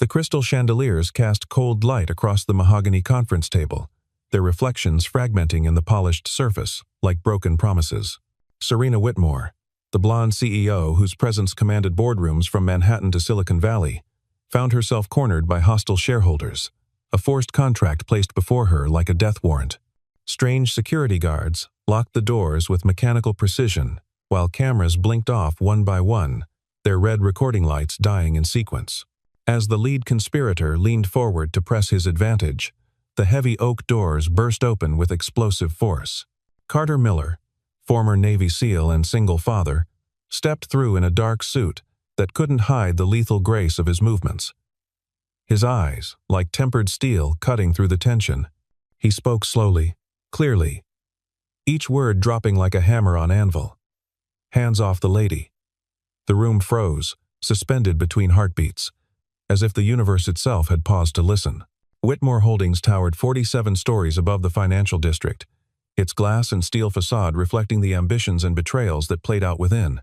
The crystal chandeliers cast cold light across the mahogany conference table, their reflections fragmenting in the polished surface like broken promises. Serena Whitmore, the blonde CEO whose presence commanded boardrooms from Manhattan to Silicon Valley, found herself cornered by hostile shareholders, a forced contract placed before her like a death warrant. Strange security guards locked the doors with mechanical precision, while cameras blinked off one by one, their red recording lights dying in sequence. As the lead conspirator leaned forward to press his advantage, the heavy oak doors burst open with explosive force. Carter Miller, former Navy SEAL and single father, stepped through in a dark suit that couldn't hide the lethal grace of his movements. His eyes, like tempered steel, cutting through the tension. He spoke slowly, clearly, each word dropping like a hammer on anvil. "Hands off the lady." The room froze, suspended between heartbeats, as if the universe itself had paused to listen. Whitmore Holdings towered 47 stories above the financial district, its glass and steel facade reflecting the ambitions and betrayals that played out within.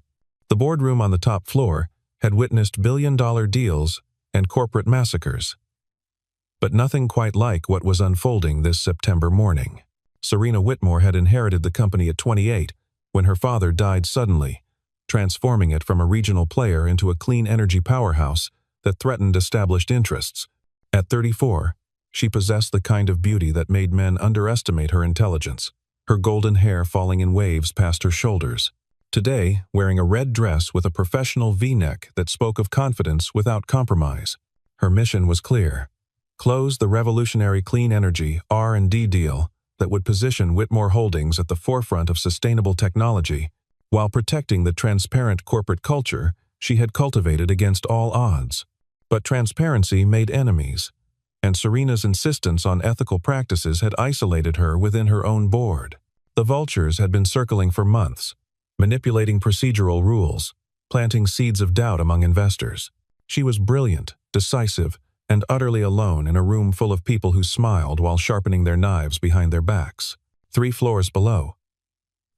The boardroom on the top floor had witnessed billion-dollar deals and corporate massacres. But nothing quite like what was unfolding this September morning. Serena Whitmore had inherited the company at 28 when her father died suddenly, transforming it from a regional player into a clean energy powerhouse that threatened established interests. At 34, she possessed the kind of beauty that made men underestimate her intelligence, her golden hair falling in waves past her shoulders. Today, wearing a red dress with a professional V-neck that spoke of confidence without compromise, her mission was clear: close the revolutionary clean energy R&D deal that would position Whitmore Holdings at the forefront of sustainable technology, while protecting the transparent corporate culture she had cultivated against all odds. But transparency made enemies, and Serena's insistence on ethical practices had isolated her within her own board. The vultures had been circling for months, manipulating procedural rules, planting seeds of doubt among investors. She was brilliant, decisive, and utterly alone in a room full of people who smiled while sharpening their knives behind their backs. 3 floors below,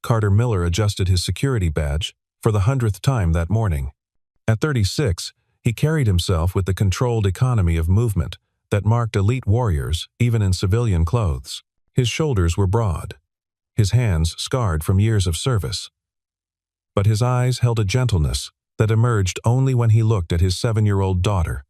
Carter Miller adjusted his security badge for the 100th time that morning. At 36, he carried himself with the controlled economy of movement that marked elite warriors even in civilian clothes. His shoulders were broad, his hands scarred from years of service. But his eyes held a gentleness that emerged only when he looked at his 7-year-old daughter,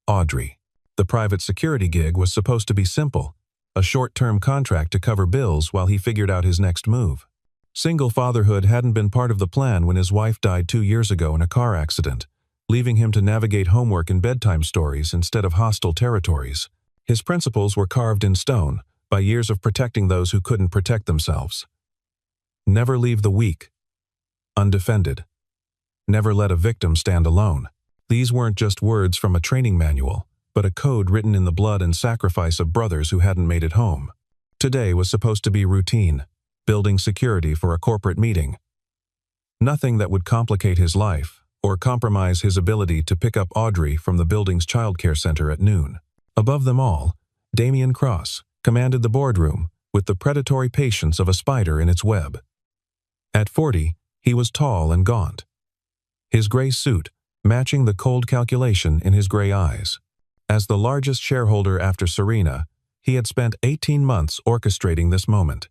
Audrey. The private security gig was supposed to be simple, a short-term contract to cover bills while he figured out his next move. Single fatherhood hadn't been part of the plan when his wife died 2 years ago in a car accident, leaving him to navigate homework and bedtime stories instead of hostile territories. His principles were carved in stone by years of protecting those who couldn't protect themselves. Never leave the weak undefended. Never let a victim stand alone. These weren't just words from a training manual, but a code written in the blood and sacrifice of brothers who hadn't made it home. Today was supposed to be routine, building security for a corporate meeting. Nothing that would complicate his life or compromise his ability to pick up Audrey from the building's childcare center at noon. Above them all, Damian Cross commanded the boardroom with the predatory patience of a spider in its web. At 40, he was tall and gaunt, his gray suit matching the cold calculation in his gray eyes. As the largest shareholder after Serena, he had spent 18 months orchestrating this moment,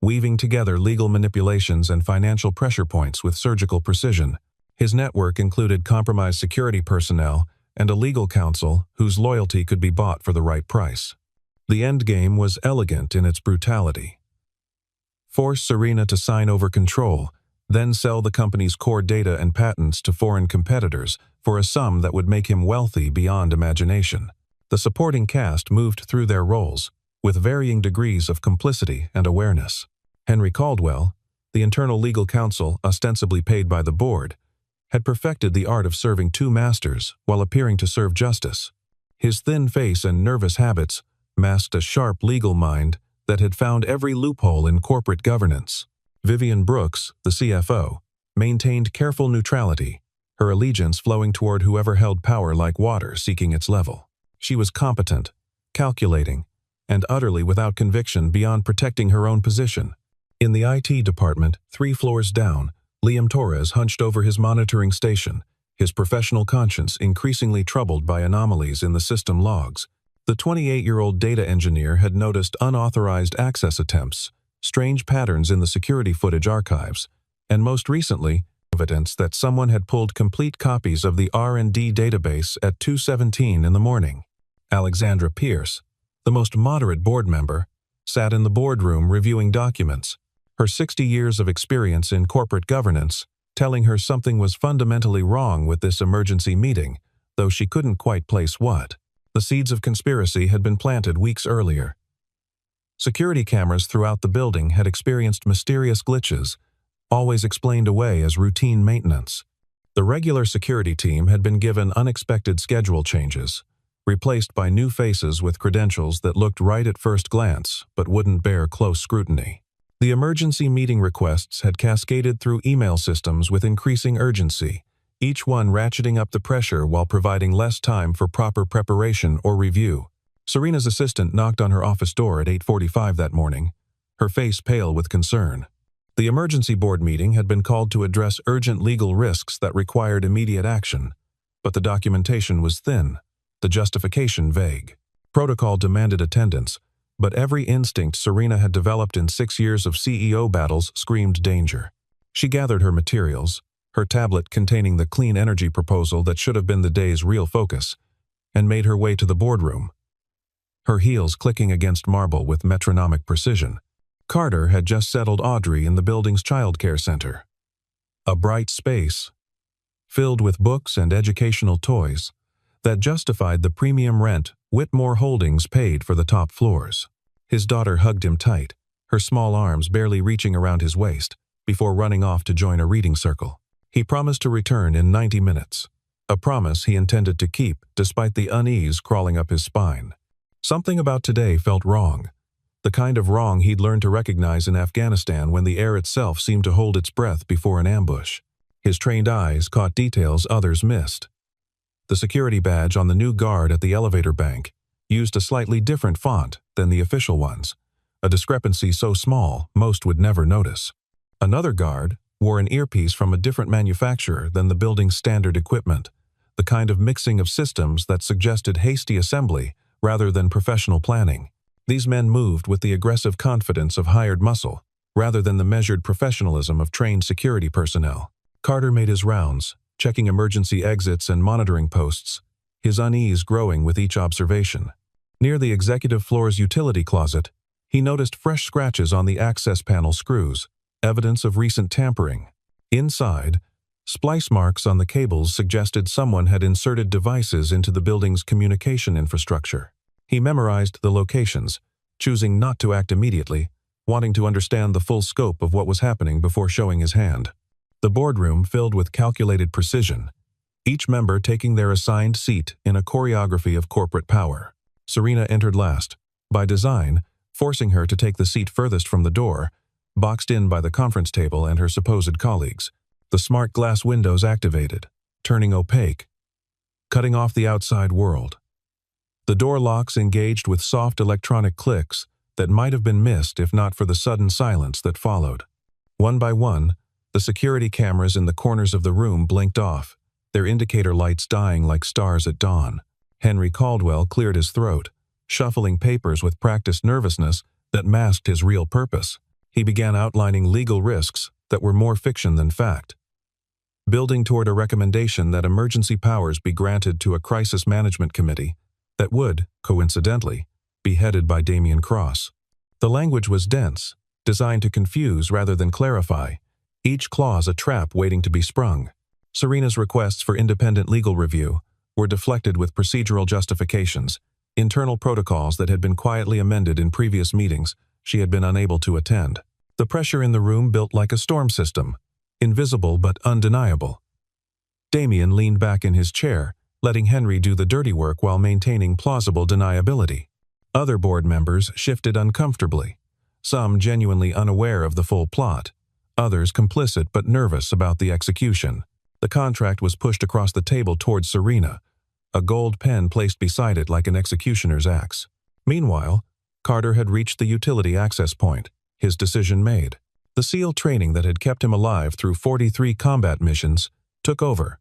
weaving together legal manipulations and financial pressure points with surgical precision. His network included compromised security personnel and a legal counsel whose loyalty could be bought for the right price. The endgame was elegant in its brutality. Force Serena to sign over control, then sell the company's core data and patents to foreign competitors for a sum that would make him wealthy beyond imagination. The supporting cast moved through their roles, with varying degrees of complicity and awareness. Henry Caldwell, the internal legal counsel ostensibly paid by the board, had perfected the art of serving 2 masters while appearing to serve justice. His thin face and nervous habits masked a sharp legal mind that had found every loophole in corporate governance. Vivian Brooks, the CFO, maintained careful neutrality, her allegiance flowing toward whoever held power like water seeking its level. She was competent, calculating, and utterly without conviction beyond protecting her own position. In the IT department, 3 floors down, Liam Torres hunched over his monitoring station, his professional conscience increasingly troubled by anomalies in the system logs. The 28-year-old data engineer had noticed unauthorized access attempts, strange patterns in the security footage archives, and most recently, evidence that someone had pulled complete copies of the R&D database at 2:17 in the morning. Alexandra Pierce, the most moderate board member, sat in the boardroom reviewing documents, her 60 years of experience in corporate governance telling her something was fundamentally wrong with this emergency meeting, though she couldn't quite place what. The seeds of conspiracy had been planted weeks earlier. Security cameras throughout the building had experienced mysterious glitches, always explained away as routine maintenance. The regular security team had been given unexpected schedule changes, replaced by new faces with credentials that looked right at first glance but wouldn't bear close scrutiny. The emergency meeting requests had cascaded through email systems with increasing urgency, each one ratcheting up the pressure while providing less time for proper preparation or review. Serena's assistant knocked on her office door at 8:45 that morning, her face pale with concern. The emergency board meeting had been called to address urgent legal risks that required immediate action, but the documentation was thin, the justification vague. Protocol demanded attendance, but every instinct Serena had developed in 6 years of CEO battles screamed danger. She gathered her materials, her tablet containing the clean energy proposal that should have been the day's real focus, and made her way to the boardroom, her heels clicking against marble with metronomic precision. Carter had just settled Audrey in the building's childcare center. A bright space, filled with books and educational toys, that justified the premium rent Whitmore Holdings paid for the top floors. His daughter hugged him tight, her small arms barely reaching around his waist, before running off to join a reading circle. He promised to return in 90 minutes, a promise he intended to keep despite the unease crawling up his spine. Something about today felt wrong, the kind of wrong he'd learned to recognize in Afghanistan when the air itself seemed to hold its breath before an ambush. His trained eyes caught details others missed. The security badge on the new guard at the elevator bank used a slightly different font than the official ones, a discrepancy so small most would never notice. Another guard wore an earpiece from a different manufacturer than the building's standard equipment, the kind of mixing of systems that suggested hasty assembly rather than professional planning. These men moved with the aggressive confidence of hired muscle, rather than the measured professionalism of trained security personnel. Carter made his rounds, checking emergency exits and monitoring posts, his unease growing with each observation. Near the executive floor's utility closet, he noticed fresh scratches on the access panel screws, evidence of recent tampering. Inside, splice marks on the cables suggested someone had inserted devices into the building's communication infrastructure. He memorized the locations, choosing not to act immediately, wanting to understand the full scope of what was happening before showing his hand. The boardroom filled with calculated precision, each member taking their assigned seat in a choreography of corporate power. Serena entered last, by design, forcing her to take the seat furthest from the door, boxed in by the conference table and her supposed colleagues. The smart glass windows activated, turning opaque, cutting off the outside world. The door locks engaged with soft electronic clicks that might have been missed if not for the sudden silence that followed. One by one, the security cameras in the corners of the room blinked off, their indicator lights dying like stars at dawn. Henry Caldwell cleared his throat, shuffling papers with practiced nervousness that masked his real purpose. He began outlining legal risks that were more fiction than fact, building toward a recommendation that emergency powers be granted to a crisis management committee that would, coincidentally, be headed by Damian Cross. The language was dense, designed to confuse rather than clarify, each clause a trap waiting to be sprung. Serena's requests for independent legal review were deflected with procedural justifications, internal protocols that had been quietly amended in previous meetings she had been unable to attend. The pressure in the room built like a storm system, invisible but undeniable. Damian leaned back in his chair, letting Henry do the dirty work while maintaining plausible deniability. Other board members shifted uncomfortably, some genuinely unaware of the full plot, others complicit but nervous about the execution. The contract was pushed across the table towards Serena, a gold pen placed beside it like an executioner's axe. Meanwhile, Carter had reached the utility access point, his decision made. The SEAL training that had kept him alive through 43 combat missions took over.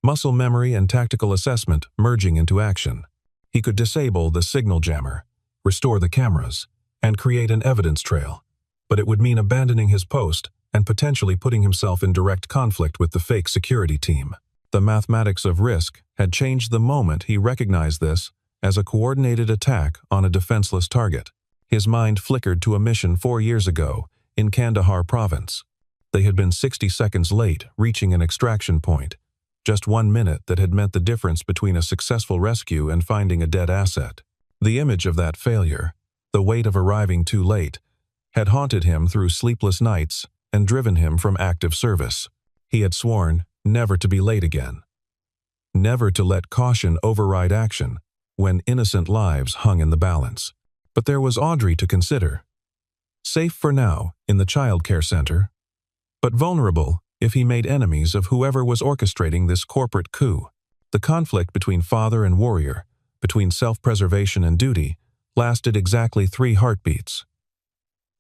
muscle memory and tactical assessment merging into action. He could disable the signal jammer, restore the cameras, and create an evidence trail. But it would mean abandoning his post and potentially putting himself in direct conflict with the fake security team. The mathematics of risk had changed the moment he recognized this as a coordinated attack on a defenseless target. His mind flickered to a mission 4 years ago in Kandahar province. They had been 60 seconds late reaching an extraction point, just 1 minute that had meant the difference between a successful rescue and finding a dead asset. The image of that failure, the weight of arriving too late, had haunted him through sleepless nights and driven him from active service. He had sworn never to be late again. Never to let caution override action when innocent lives hung in the balance. But there was Audrey to consider. Safe for now in the child care center, but vulnerable if he made enemies of whoever was orchestrating this corporate coup. The conflict between father and warrior, between self-preservation and duty, lasted exactly 3 heartbeats.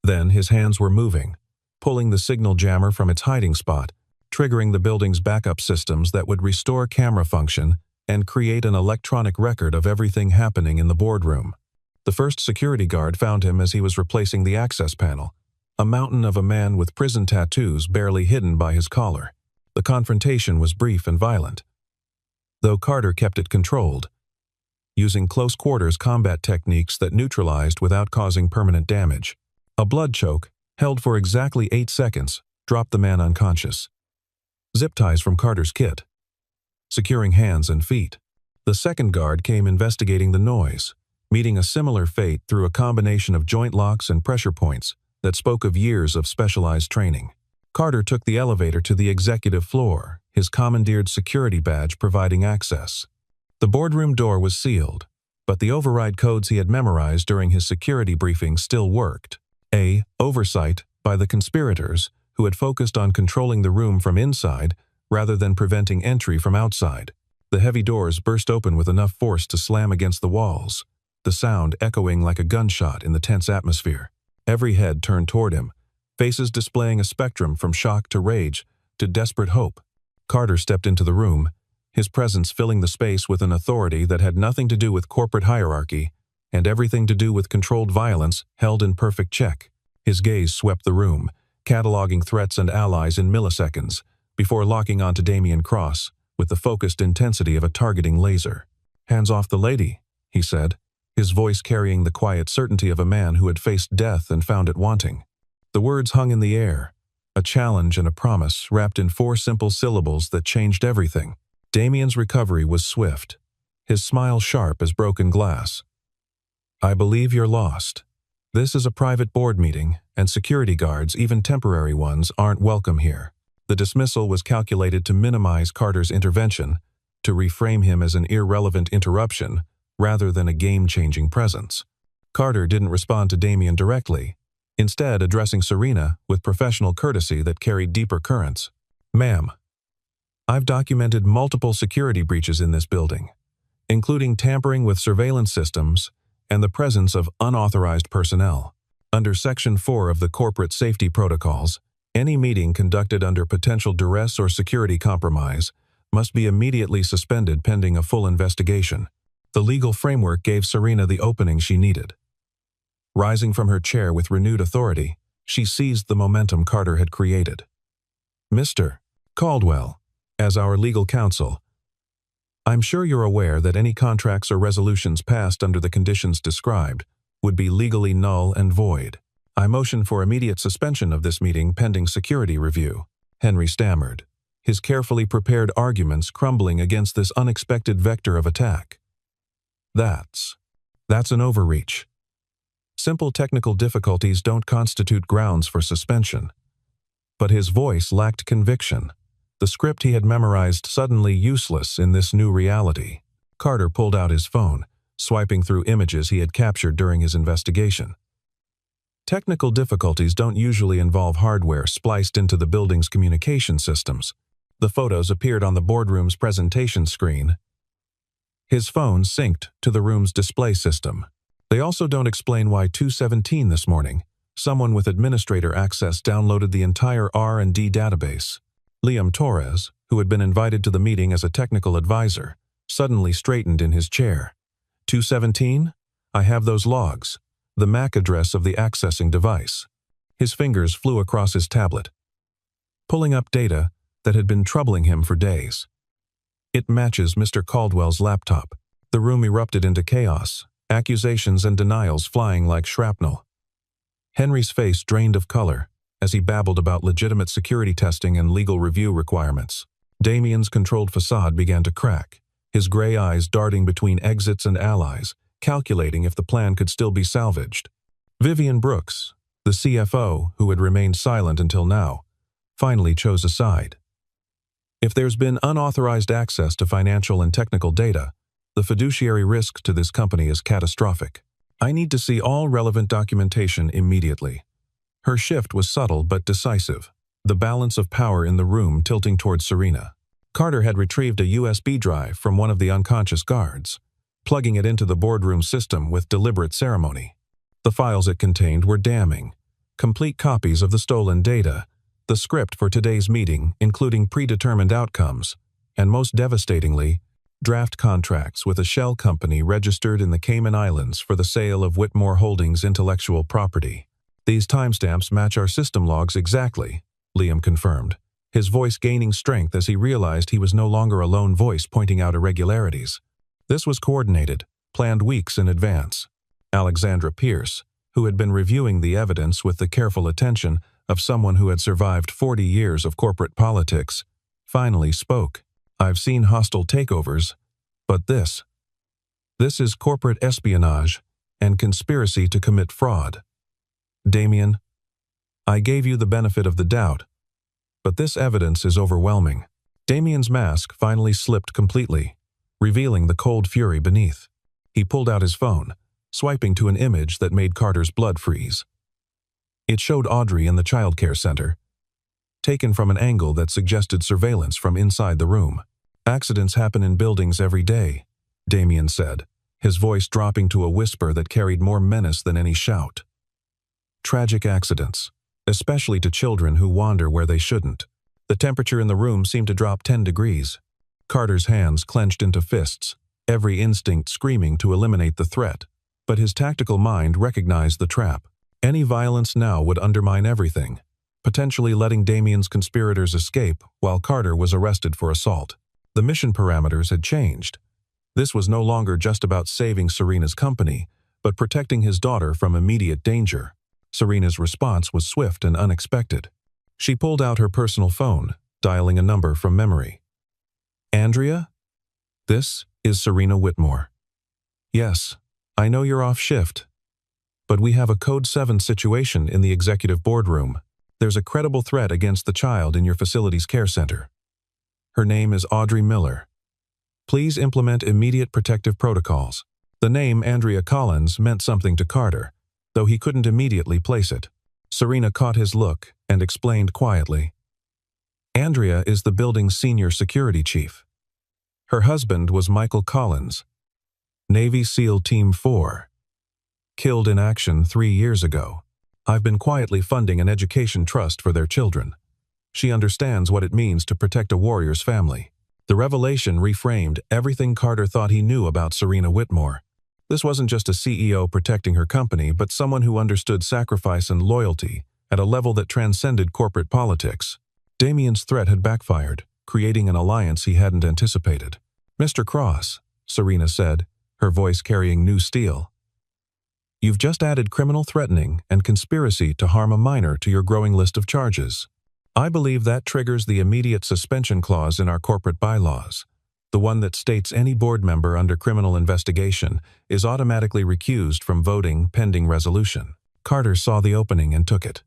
Then his hands were moving, pulling the signal jammer from its hiding spot, triggering the building's backup systems that would restore camera function and create an electronic record of everything happening in the boardroom. The first security guard found him as he was replacing the access panel, a mountain of a man with prison tattoos barely hidden by his collar. The confrontation was brief and violent, though Carter kept it controlled, using close-quarters combat techniques that neutralized without causing permanent damage. A blood choke, held for exactly 8 seconds, dropped the man unconscious. Zip ties from Carter's kit, securing hands and feet. The second guard came investigating the noise, meeting a similar fate through a combination of joint locks and pressure points that spoke of years of specialized training. Carter took the elevator to the executive floor, his commandeered security badge providing access. The boardroom door was sealed, but the override codes he had memorized during his security briefing still worked. Oversight by the conspirators who had focused on controlling the room from inside rather than preventing entry from outside. The heavy doors burst open with enough force to slam against the walls, the sound echoing like a gunshot in the tense atmosphere. Every head turned toward him, faces displaying a spectrum from shock to rage to desperate hope. Carter stepped into the room, his presence filling the space with an authority that had nothing to do with corporate hierarchy and everything to do with controlled violence held in perfect check. His gaze swept the room, cataloging threats and allies in milliseconds, before locking onto Damian Cross with the focused intensity of a targeting laser. "Hands off the lady," he said, his voice carrying the quiet certainty of a man who had faced death and found it wanting. The words hung in the air, a challenge and a promise wrapped in 4 simple syllables that changed everything. Damian's recovery was swift, his smile sharp as broken glass. "I believe you're lost. This is a private board meeting, and security guards, even temporary ones, aren't welcome here." The dismissal was calculated to minimize Carter's intervention, to reframe him as an irrelevant interruption rather than a game-changing presence. Carter didn't respond to Damian directly, instead addressing Serena with professional courtesy that carried deeper currents. "Ma'am, I've documented multiple security breaches in this building, including tampering with surveillance systems and the presence of unauthorized personnel. Under Section 4 of the Corporate Safety Protocols, any meeting conducted under potential duress or security compromise must be immediately suspended pending a full investigation." The legal framework gave Serena the opening she needed. Rising from her chair with renewed authority, she seized the momentum Carter had created. "Mr. Caldwell, as our legal counsel, I'm sure you're aware that any contracts or resolutions passed under the conditions described would be legally null and void. I motion for immediate suspension of this meeting pending security review," Henry stammered, his carefully prepared arguments crumbling against this unexpected vector of attack. That's an overreach. Simple technical difficulties don't constitute grounds for suspension. But his voice lacked conviction, the script he had memorized suddenly useless in this new reality. Carter pulled out his phone, swiping through images he had captured during his investigation. Technical difficulties don't usually involve hardware spliced into the building's communication systems. The photos appeared on the boardroom's presentation screen. His phone synced to the room's display system. They also don't explain why 2:17 this morning, someone with administrator access downloaded the entire R&D database. Liam Torres, who had been invited to the meeting as a technical advisor, suddenly straightened in his chair. 217? I have those logs. The MAC address of the accessing device. His fingers flew across his tablet, pulling up data that had been troubling him for days. It matches Mr. Caldwell's laptop. The room erupted into chaos, accusations and denials flying like shrapnel. Henry's face drained of color as he babbled about legitimate security testing and legal review requirements. Damien's controlled facade began to crack, his gray eyes darting between exits and allies, calculating if the plan could still be salvaged. Vivian Brooks, the CFO, who had remained silent until now, finally chose a side. If there's been unauthorized access to financial and technical data, the fiduciary risk to this company is catastrophic. I need to see all relevant documentation immediately. Her shift was subtle but decisive, the balance of power in the room tilting towards Serena. Carter had retrieved a USB drive from one of the unconscious guards, plugging it into the boardroom system with deliberate ceremony. The files it contained were damning, complete copies of the stolen data, the script for today's meeting, including predetermined outcomes, and most devastatingly, draft contracts with a shell company registered in the Cayman Islands for the sale of Whitmore Holdings' intellectual property. These timestamps match our system logs exactly, Liam confirmed, his voice gaining strength as he realized he was no longer a lone voice pointing out irregularities. This was coordinated, planned weeks in advance. Alexandra Pierce, who had been reviewing the evidence with the careful attention of someone who had survived 40 years of corporate politics, finally spoke. I've seen hostile takeovers, but this is corporate espionage and conspiracy to commit fraud. Damien, I gave you the benefit of the doubt, but this evidence is overwhelming. Damien's mask finally slipped completely, revealing the cold fury beneath. He pulled out his phone, swiping to an image that made Carter's blood freeze. It showed Audrey in the childcare center, taken from an angle that suggested surveillance from inside the room. Accidents happen in buildings every day, Damien said, his voice dropping to a whisper that carried more menace than any shout. Tragic accidents, especially to children who wander where they shouldn't. The temperature in the room seemed to drop 10 degrees. Carter's hands clenched into fists, every instinct screaming to eliminate the threat. But his tactical mind recognized the trap. Any violence now would undermine everything, potentially letting Damien's conspirators escape while Carter was arrested for assault. The mission parameters had changed. This was no longer just about saving Serena's company, but protecting his daughter from immediate danger. Serena's response was swift and unexpected. She pulled out her personal phone, dialing a number from memory. Andrea? This is Serena Whitmore. Yes, I know you're off shift, but we have a Code 7 situation in the executive boardroom. There's a credible threat against the child in your facility's care center. Her name is Audrey Miller. Please implement immediate protective protocols. The name Andrea Collins meant something to Carter, though he couldn't immediately place it. Serena caught his look and explained quietly. Andrea is the building's senior security chief. Her husband was Michael Collins, Navy SEAL Team 4, killed in action 3 years ago. I've been quietly funding an education trust for their children. She understands what it means to protect a warrior's family. The revelation reframed everything Carter thought he knew about Serena Whitmore. This wasn't just a CEO protecting her company, but someone who understood sacrifice and loyalty at a level that transcended corporate politics. Damien's threat had backfired, creating an alliance he hadn't anticipated. Mr. Cross, Serena said, her voice carrying new steel. You've just added criminal threatening and conspiracy to harm a minor to your growing list of charges. I believe that triggers the immediate suspension clause in our corporate bylaws, the one that states any board member under criminal investigation is automatically recused from voting pending resolution. Carter saw the opening and took it.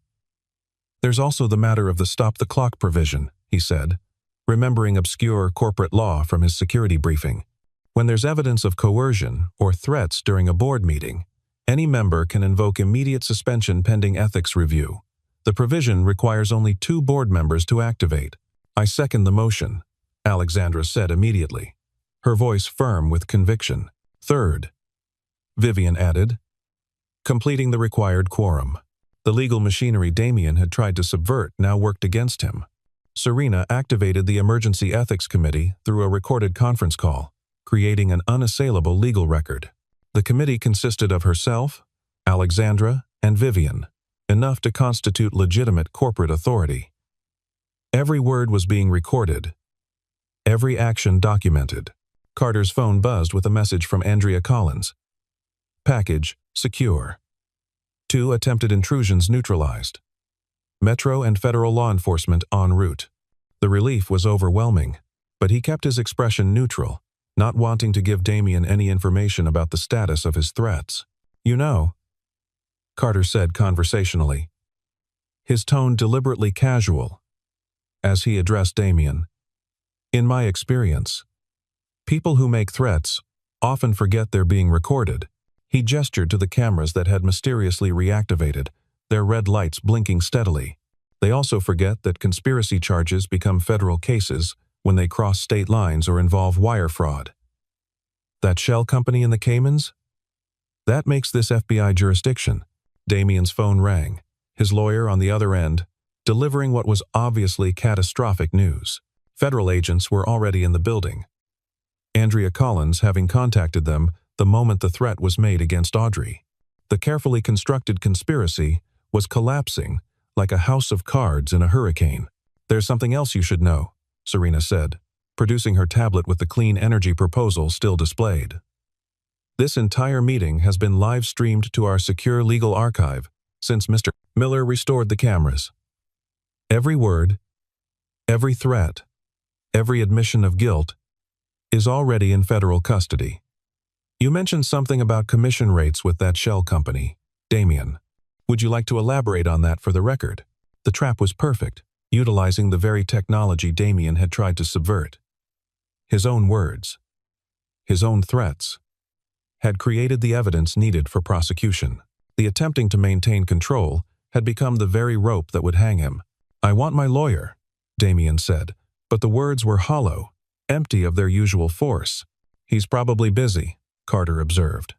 There's also the matter of the stop-the-clock provision, he said, remembering obscure corporate law from his security briefing. When there's evidence of coercion or threats during a board meeting, any member can invoke immediate suspension pending ethics review. The provision requires only 2 board members to activate. I second the motion, Alexandra said immediately, her voice firm with conviction. Third, Vivian added, completing the required quorum. The legal machinery Damien had tried to subvert now worked against him. Serena activated the Emergency Ethics Committee through a recorded conference call, creating an unassailable legal record. The committee consisted of herself, Alexandra, and Vivian, enough to constitute legitimate corporate authority. Every word was being recorded, every action documented. Carter's phone buzzed with a message from Andrea Collins. Package secure. 2 attempted intrusions neutralized. Metro and federal law enforcement en route. The relief was overwhelming, but he kept his expression neutral, not wanting to give Damien any information about the status of his threats. "You know," Carter said conversationally, his tone deliberately casual, as he addressed Damien. "In my experience, people who make threats often forget they're being recorded." He gestured to the cameras that had mysteriously reactivated, their red lights blinking steadily. They also forget that conspiracy charges become federal cases when they cross state lines or involve wire fraud. "That shell company in the Caymans? That makes this FBI jurisdiction." Damien's phone rang, his lawyer on the other end, delivering what was obviously catastrophic news. Federal agents were already in the building, Andrea Collins having contacted them the moment the threat was made against Audrey. The carefully constructed conspiracy was collapsing like a house of cards in a hurricane. "There's something else you should know," Serena said, producing her tablet with the clean energy proposal still displayed. "This entire meeting has been live-streamed to our secure legal archive since Mr. Miller restored the cameras. Every word, every threat, every admission of guilt is already in federal custody." "You mentioned something about commission rates with that shell company, Damien. Would you like to elaborate on that for the record?" The trap was perfect, utilizing the very technology Damien had tried to subvert. His own words, his own threats, had created the evidence needed for prosecution. The attempting to maintain control had become the very rope that would hang him. "I want my lawyer," Damien said, but the words were hollow, empty of their usual force. "He's probably busy," Carter observed.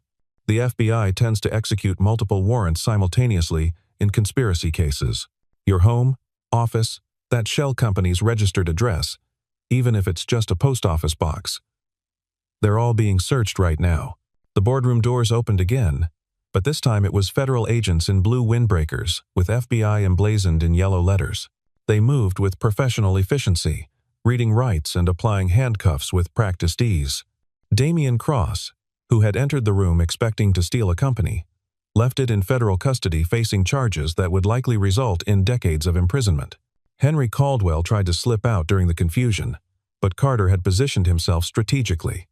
"The FBI tends to execute multiple warrants simultaneously in conspiracy cases. Your home, office, that shell company's registered address, even if it's just a post office box. They're all being searched right now." The boardroom doors opened again, but this time it was federal agents in blue windbreakers with FBI emblazoned in yellow letters. They moved with professional efficiency, reading rights and applying handcuffs with practiced ease. Damien Cross, who had entered the room expecting to steal a company, left it in federal custody facing charges that would likely result in decades of imprisonment. Henry Caldwell tried to slip out during the confusion, but Carter had positioned himself strategically.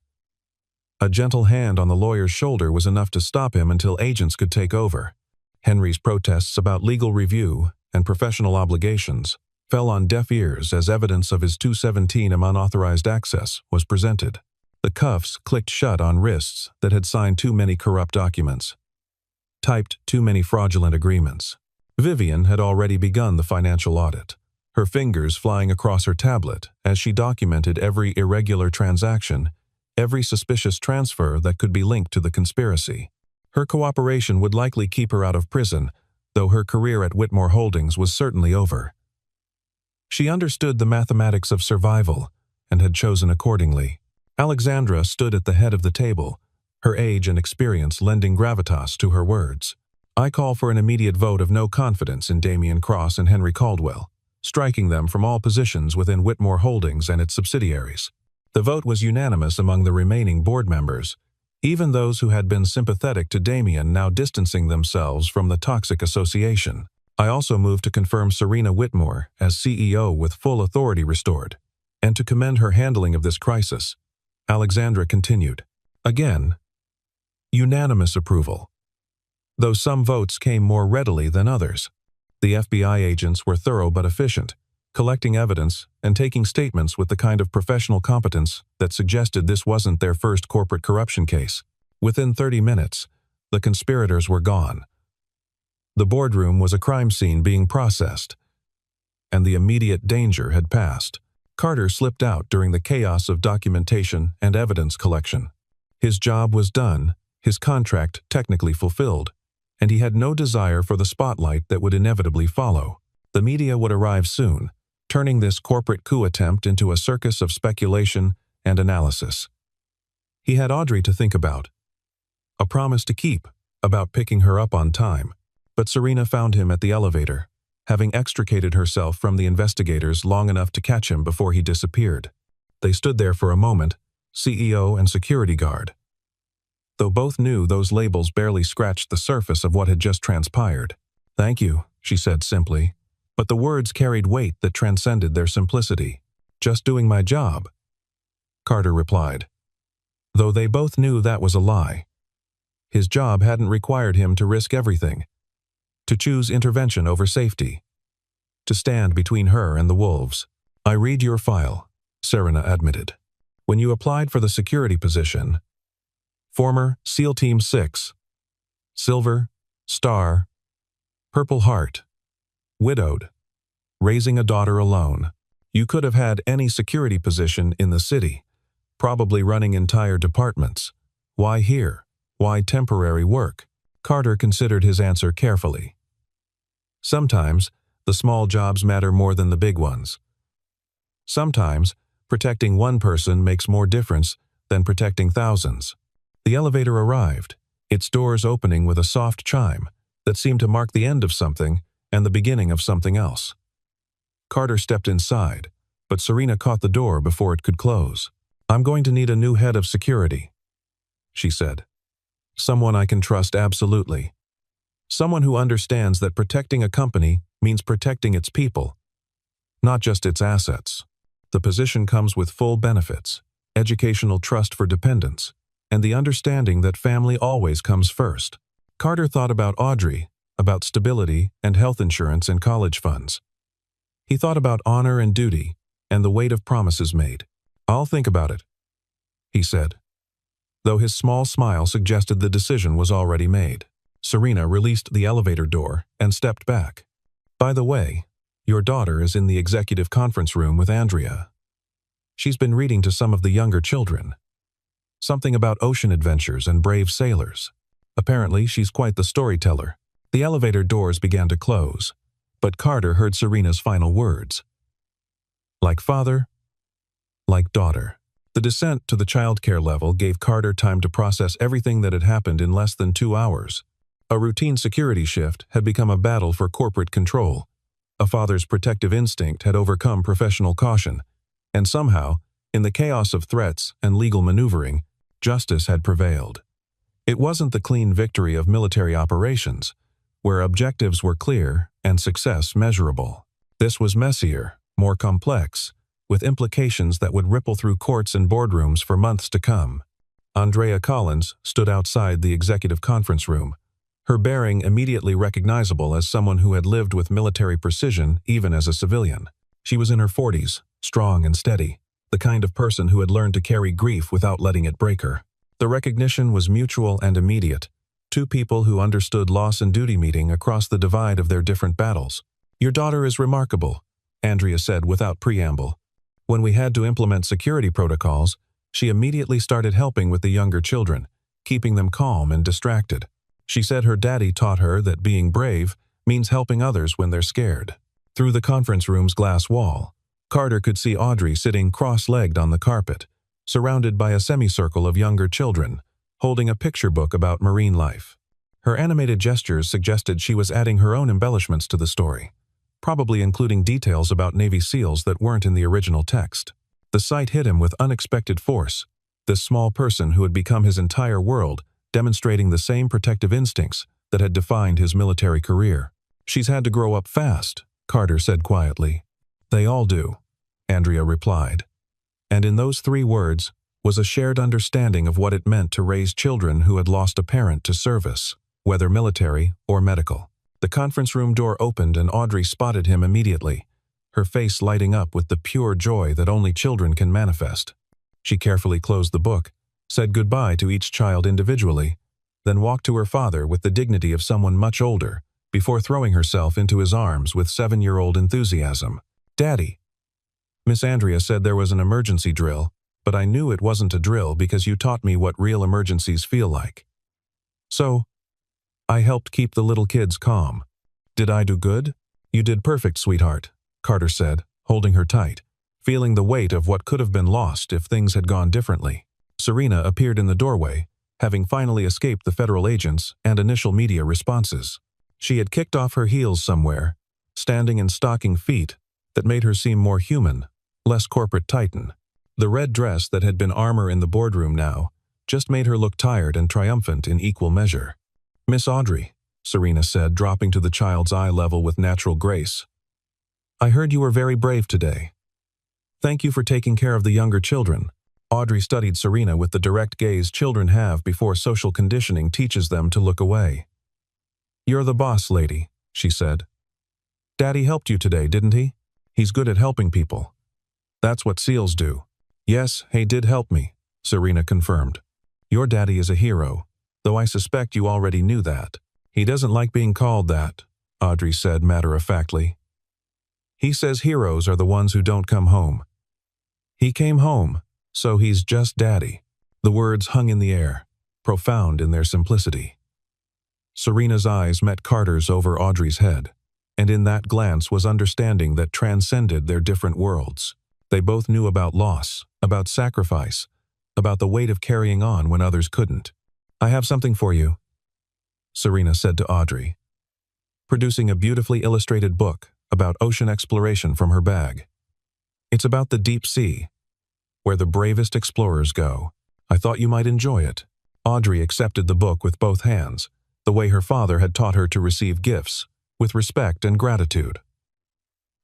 A gentle hand on the lawyer's shoulder was enough to stop him until agents could take over. Henry's protests about legal review and professional obligations fell on deaf ears as evidence of his 217 unauthorized access was presented. The cuffs clicked shut on wrists that had signed too many corrupt documents, typed too many fraudulent agreements. Vivian had already begun the financial audit, her fingers flying across her tablet as she documented every irregular transaction, every suspicious transfer that could be linked to the conspiracy. Her cooperation would likely keep her out of prison, though her career at Whitmore Holdings was certainly over. She understood the mathematics of survival and had chosen accordingly. Alexandra stood at the head of the table, her age and experience lending gravitas to her words. "I call for an immediate vote of no confidence in Damien Cross and Henry Caldwell, striking them from all positions within Whitmore Holdings and its subsidiaries." The vote was unanimous among the remaining board members, even those who had been sympathetic to Damien now distancing themselves from the toxic association. "I also move to confirm Serena Whitmore as CEO with full authority restored, and to commend her handling of this crisis," Alexandra continued. Again, unanimous approval, though some votes came more readily than others. The FBI agents were thorough but efficient, collecting evidence and taking statements with the kind of professional competence that suggested this wasn't their first corporate corruption case. Within 30 minutes, the conspirators were gone. The boardroom was a crime scene being processed, and the immediate danger had passed. Carter slipped out during the chaos of documentation and evidence collection. His job was done, his contract technically fulfilled, and he had no desire for the spotlight that would inevitably follow. The media would arrive soon, turning this corporate coup attempt into a circus of speculation and analysis. He had Audrey to think about. A promise to keep, about picking her up on time. But Serena found him at the elevator, having extricated herself from the investigators long enough to catch him before he disappeared. They stood there for a moment, CEO and security guard. Though both knew those labels barely scratched the surface of what had just transpired. "Thank you," she said simply. But the words carried weight that transcended their simplicity. "Just doing my job," Carter replied. Though they both knew that was a lie. His job hadn't required him to risk everything. To choose intervention over safety. To stand between her and the wolves. "I read your file," Serena admitted. "When you applied for the security position, former SEAL Team 6, Silver, Star, Purple Heart, widowed, raising a daughter alone. You could have had any security position in the city, probably running entire departments. Why here? Why temporary work?" Carter considered his answer carefully. Sometimes, the small jobs matter more than the big ones. Sometimes, protecting one person makes more difference than protecting thousands. The elevator arrived, its doors opening with a soft chime that seemed to mark the end of something and the beginning of something else. Carter stepped inside, but Serena caught the door before it could close. "I'm going to need a new head of security," she said. "Someone I can trust absolutely. Someone who understands that protecting a company means protecting its people, not just its assets. The position comes with full benefits, educational trust for dependents, and the understanding that family always comes first." Carter thought about Audrey, about stability and health insurance and college funds. He thought about honor and duty and the weight of promises made. "I'll think about it," he said, though his small smile suggested the decision was already made. Serena released the elevator door and stepped back. "By the way, your daughter is in the executive conference room with Andrea. She's been reading to some of the younger children. Something about ocean adventures and brave sailors. Apparently, she's quite the storyteller." The elevator doors began to close, but Carter heard Serena's final words. "Like father, like daughter." The descent to the childcare level gave Carter time to process everything that had happened in less than 2 hours. A routine security shift had become a battle for corporate control. A father's protective instinct had overcome professional caution, and somehow, in the chaos of threats and legal maneuvering, justice had prevailed. It wasn't the clean victory of military operations, where objectives were clear and success measurable. This was messier, more complex, with implications that would ripple through courts and boardrooms for months to come. Andrea Collins stood outside the executive conference room, her bearing immediately recognizable as someone who had lived with military precision even as a civilian. She was in her 40s, strong and steady, the kind of person who had learned to carry grief without letting it break her. The recognition was mutual and immediate. Two people who understood loss and duty meeting across the divide of their different battles. "Your daughter is remarkable," Andrea said without preamble. "When we had to implement security protocols, she immediately started helping with the younger children, keeping them calm and distracted. She said her daddy taught her that being brave means helping others when they're scared." Through the conference room's glass wall, Carter could see Audrey sitting cross-legged on the carpet, surrounded by a semicircle of younger children, holding a picture book about marine life. Her animated gestures suggested she was adding her own embellishments to the story, probably including details about Navy SEALs that weren't in the original text. The sight hit him with unexpected force, this small person who had become his entire world, demonstrating the same protective instincts that had defined his military career. "She's had to grow up fast," Carter said quietly. "They all do," Andrea replied. And in those 3 words was a shared understanding of what it meant to raise children who had lost a parent to service, whether military or medical. The conference room door opened and Audrey spotted him immediately, her face lighting up with the pure joy that only children can manifest. She carefully closed the book, said goodbye to each child individually, then walked to her father with the dignity of someone much older, before throwing herself into his arms with 7-year-old enthusiasm. "Daddy, Miss Andrea said there was an emergency drill, but I knew it wasn't a drill because you taught me what real emergencies feel like. So, I helped keep the little kids calm. Did I do good?" "You did perfect, sweetheart," Carter said, holding her tight, feeling the weight of what could have been lost if things had gone differently. Serena appeared in the doorway, having finally escaped the federal agents and initial media responses. She had kicked off her heels somewhere, standing in stocking feet that made her seem more human, less corporate titan. The red dress that had been armor in the boardroom now just made her look tired and triumphant in equal measure. "Miss Audrey," Serena said, dropping to the child's eye level with natural grace. "I heard you were very brave today. Thank you for taking care of the younger children." Audrey studied Serena with the direct gaze children have before social conditioning teaches them to look away. "You're the boss, lady," she said. "Daddy helped you today, didn't he? He's good at helping people. That's what SEALs do." "Yes, he did help me," Serena confirmed. "Your daddy is a hero, though I suspect you already knew that." "He doesn't like being called that," Audrey said matter-of-factly. "He says heroes are the ones who don't come home. He came home, so he's just daddy." The words hung in the air, profound in their simplicity. Serena's eyes met Carter's over Audrey's head, and in that glance was understanding that transcended their different worlds. They both knew about loss, about sacrifice, about the weight of carrying on when others couldn't. "I have something for you," Serena said to Audrey, producing a beautifully illustrated book about ocean exploration from her bag. "It's about the deep sea, where the bravest explorers go. I thought you might enjoy it." Audrey accepted the book with both hands, the way her father had taught her to receive gifts, with respect and gratitude.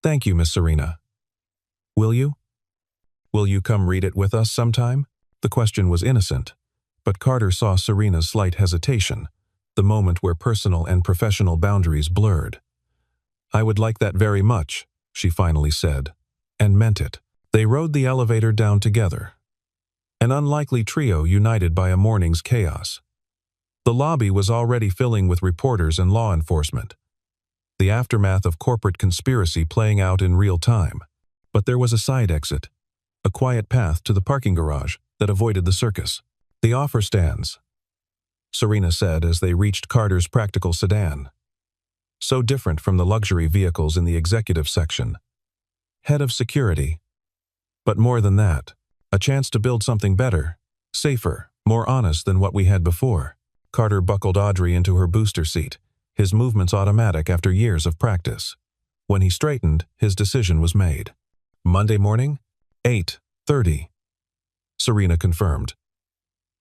"Thank you, Miss Serena. Will you? Will you come read it with us sometime?" The question was innocent, but Carter saw Serena's slight hesitation, the moment where personal and professional boundaries blurred. "I would like that very much," she finally said, and meant it. They rode the elevator down together, an unlikely trio united by a morning's chaos. The lobby was already filling with reporters and law enforcement, the aftermath of corporate conspiracy playing out in real time. But there was a side exit, a quiet path to the parking garage that avoided the circus. "The offer stands," Serena said as they reached Carter's practical sedan. So different from the luxury vehicles in the executive section. Head of security. But more than that, a chance to build something better, safer, more honest than what we had before. Carter buckled Audrey into her booster seat, his movements automatic after years of practice. When he straightened, his decision was made. "Monday morning, 8:30. Serena confirmed.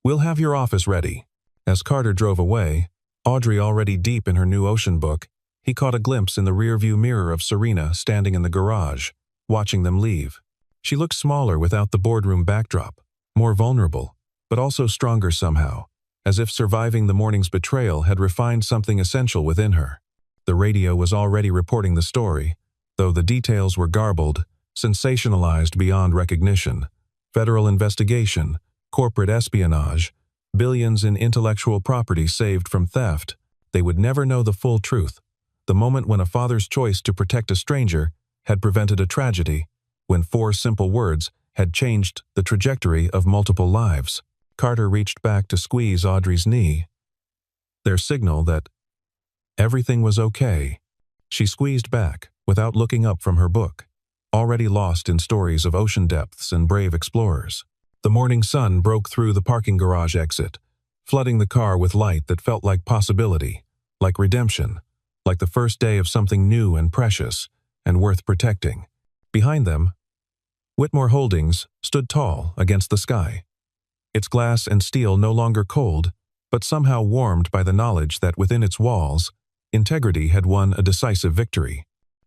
"We'll have your office ready." As Carter drove away, Audrey already deep in her new ocean book, he caught a glimpse in the rearview mirror of Serena standing in the garage, watching them leave. She looked smaller without the boardroom backdrop, more vulnerable, but also stronger somehow, as if surviving the morning's betrayal had refined something essential within her. The radio was already reporting the story, though the details were garbled, sensationalized beyond recognition. Federal investigation, corporate espionage, billions in intellectual property saved from theft. They would never know the full truth. The moment when a father's choice to protect a stranger had prevented a tragedy, when 4 simple words had changed the trajectory of multiple lives. Carter reached back to squeeze Audrey's knee, their signal that everything was okay. She squeezed back, without looking up from her book, already lost in stories of ocean depths and brave explorers. The morning sun broke through the parking garage exit, flooding the car with light that felt like possibility, like redemption, like the first day of something new and precious, and worth protecting. Behind them, Whitmore Holdings stood tall against the sky, its glass and steel no longer cold, but somehow warmed by the knowledge that within its walls, integrity had won a decisive victory.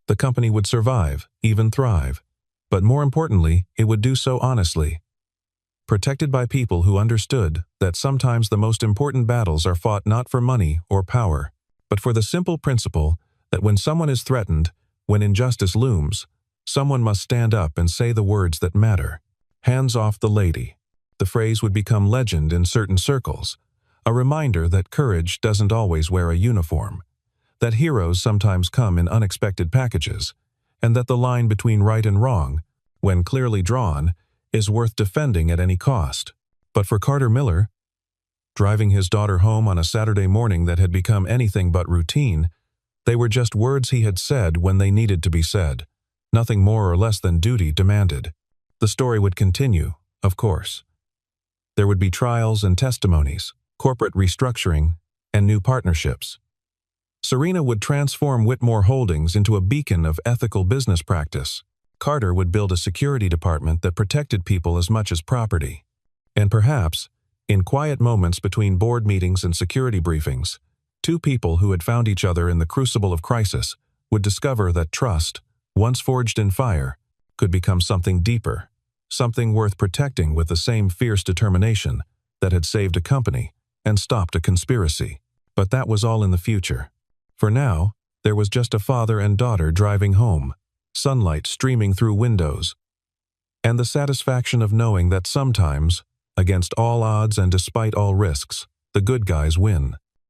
The company would survive, even thrive, but more importantly, it would do so honestly, protected by people who understood that sometimes the most important battles are fought not for money or power, but for the simple principle that when someone is threatened, when injustice looms, someone must stand up and say the words that matter. "Hands off the lady." The phrase would become legend in certain circles, a reminder that courage doesn't always wear a uniform, that heroes sometimes come in unexpected packages, and that the line between right and wrong, when clearly drawn, is worth defending at any cost. But for Carter Miller, driving his daughter home on a Saturday morning that had become anything but routine, they were just words he had said when they needed to be said. Nothing more or less than duty demanded. The story would continue, of course. There would be trials and testimonies, corporate restructuring, and new partnerships. Serena would transform Whitmore Holdings into a beacon of ethical business practice. Carter would build a security department that protected people as much as property. And perhaps, in quiet moments between board meetings and security briefings, two people who had found each other in the crucible of crisis would discover that trust, once forged in fire, could become something deeper, something worth protecting with the same fierce determination that had saved a company and stopped a conspiracy. But that was all in the future. For now, there was just a father and daughter driving home, sunlight streaming through windows, and the satisfaction of knowing that sometimes, against all odds and despite all risks, the good guys win.